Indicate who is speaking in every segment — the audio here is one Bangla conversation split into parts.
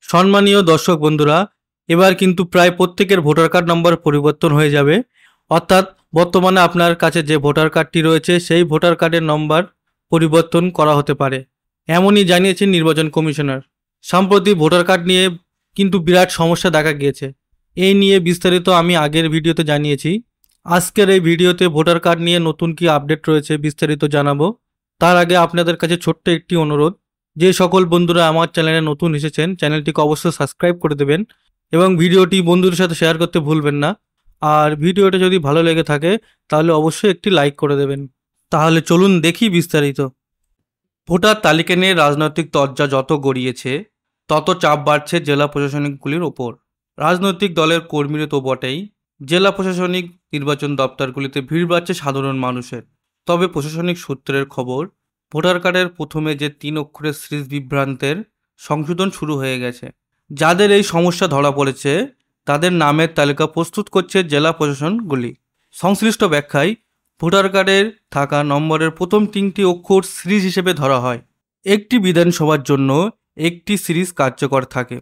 Speaker 1: সম্মানীয় দর্শক বন্ধুরা, এবার কিন্তু প্রায় প্রত্যেকের ভোটার কার্ড নম্বর পরিবর্তন হয়ে যাবে। অর্থাৎ বর্তমানে আপনার কাছে যে ভোটার কার্ডটি রয়েছে সেই ভোটার কার্ডের নম্বর পরিবর্তন করা হতে পারে, এমনই জানিয়েছেন নির্বাচন কমিশনার। সম্প্রতি ভোটার কার্ড নিয়ে কিন্তু বিরাট সমস্যা দেখা গিয়েছে। এই নিয়ে বিস্তারিত আমি আগের ভিডিওতে জানিয়েছি। আজকের এই ভিডিওতে ভোটার কার্ড নিয়ে নতুন কি আপডেট রয়েছে বিস্তারিত জানাবো। তার আগে আপনাদের কাছে ছোট্ট একটি অনুরোধ, যে সকল বন্ধুরা আমার চ্যানেলে নতুন এসেছেন চ্যানেলটিকে অবশ্যই সাবস্ক্রাইব করে দেবেন এবং ভিডিওটি বন্ধুদের সাথে শেয়ার করতে ভুলবেন না। আর ভিডিওটা যদি ভালো লেগে থাকে তাহলে অবশ্যই একটি লাইক করে দেবেন। তাহলে চলুন দেখি বিস্তারিত। ভোটার তালিকা নিয়ে রাজনৈতিক তরজা যত গড়িয়েছে তত চাপ বাড়ছে জেলা প্রশাসনিকগুলির ওপর। রাজনৈতিক দলের কর্মীরা তো বটেই, জেলা প্রশাসনিক নির্বাচন দপ্তরগুলিতে ভিড় বাড়ছে সাধারণ মানুষের। তবে প্রশাসনিক সূত্রের খবর, ভোটার কার্ডের প্রথমে যে 3 অক্ষরের সিরিজ বিভ্রান্তের সংশোধন শুরু হয়ে গেছে। যাদের এই সমস্যা ধরা পড়েছে তাদের নামের তালিকা প্রস্তুত করছে জেলা প্রশাসনগুলি। সংশ্লিষ্ট ব্যাখ্যায় ভোটার কার্ডের থাকা নম্বরের প্রথম 3টি অক্ষর সিরিজ হিসেবে ধরা হয়। একটি বিধানসভার জন্য একটি সিরিজ কার্যকর থাকে,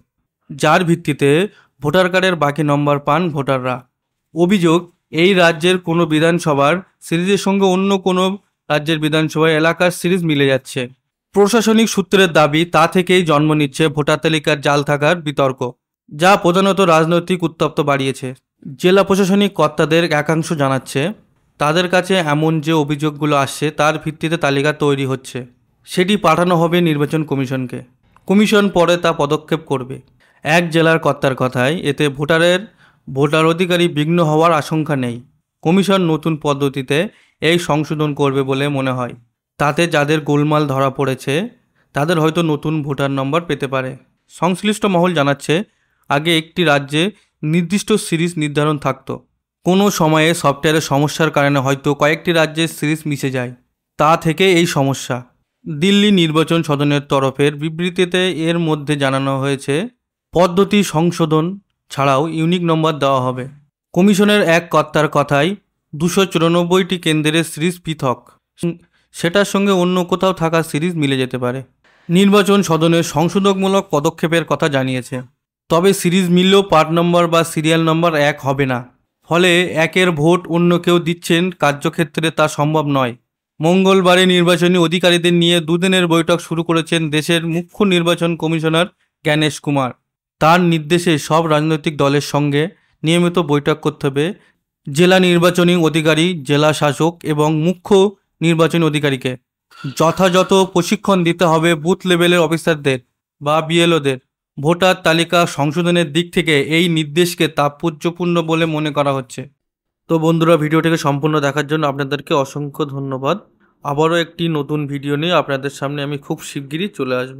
Speaker 1: যার ভিত্তিতে ভোটার কার্ডের বাকি নম্বর পান ভোটাররা। অভিযোগ, এই রাজ্যের কোনো বিধানসভার সিরিজের সঙ্গে অন্য কোনো রাজ্যের বিধানসভায় এলাকার সিরিজ মিলে যাচ্ছে। প্রশাসনিক সূত্রের দাবি, তা থেকেই জন্ম নিচ্ছে ভোটার তালিকার জাল থাকার বিতর্ক, যা প্রধানত রাজনৈতিক উত্তপ্ত বাড়িয়েছে। জেলা প্রশাসনিক কর্তাদের একাংশ জানাচ্ছে, তাদের কাছে এমন যে অভিযোগগুলো আসছে তার ভিত্তিতে তালিকা তৈরি হচ্ছে, সেটি পাঠানো হবে নির্বাচন কমিশনকে। কমিশন পরে তা পদক্ষেপ করবে। এক জেলার কর্তার কথায়, এতে ভোটার অধিকারী বিঘ্ন হওয়ার আশঙ্কা নেই। কমিশন নতুন পদ্ধতিতে এই সংশোধন করবে বলে মনে হয়। তাতে যাদের গোলমাল ধরা পড়েছে তাদের হয়তো নতুন ভোটার নম্বর পেতে পারে। সংশ্লিষ্ট মহল জানাচ্ছে, আগে একটি রাজ্যে নির্দিষ্ট সিরিজ নির্ধারণ থাকতো। কোনো সময়ে সফটওয়্যারের সমস্যার কারণে হয়তো কয়েকটি রাজ্যের সিরিজ মিশে যায়, তা থেকে এই সমস্যা। দিল্লি নির্বাচন সদনের তরফের বিবৃতিতে এর মধ্যে জানানো হয়েছে, পদ্ধতি সংশোধন ছাড়াও ইউনিক নম্বর দেওয়া হবে। কমিশনের এক কর্তার কথায় 294টি কেন্দ্রের সিরিজ পৃথক, সেটার সঙ্গে অন্য কোথাও থাকা সিরিজ মিলে যেতে পারে। নির্বাচন সদনের সংশোধনমূলক পদক্ষেপের কথা জানিয়েছে। তবে সিরিজ মিললেও পার্ট নম্বর বা সিরিয়াল নম্বর এক হবে না। ফলে একের ভোট অন্য কেউ দিচ্ছেন কার্যক্ষেত্রে তা সম্ভব নয়। মঙ্গলবারে নির্বাচনী অধিকারীদের নিয়ে দুদিনের বৈঠক শুরু করেছেন দেশের মুখ্য নির্বাচন কমিশনার জ্ঞানেশ কুমার। তার নির্দেশে সব রাজনৈতিক দলের সঙ্গে নিয়মিত বৈঠক করতে হবে জেলা নির্বাচনী অধিকারী, জেলা শাসক এবং মুখ্য নির্বাচনী অধিকারীকে। যথাযথ প্রশিক্ষণ দিতে হবে বুথ লেভেলের অফিসারদের বা বিএলওদের। ভোটার তালিকা সংশোধনের দিক থেকে এই নির্দেশকে তাৎপর্যপূর্ণ বলে মনে করা হচ্ছে। তো বন্ধুরা, ভিডিওটিকে সম্পূর্ণ দেখার জন্য আপনাদেরকে অসংখ্য ধন্যবাদ। আবারও একটি নতুন ভিডিও নিয়ে আপনাদের সামনে আমি খুব শিগগিরই চলে আসব।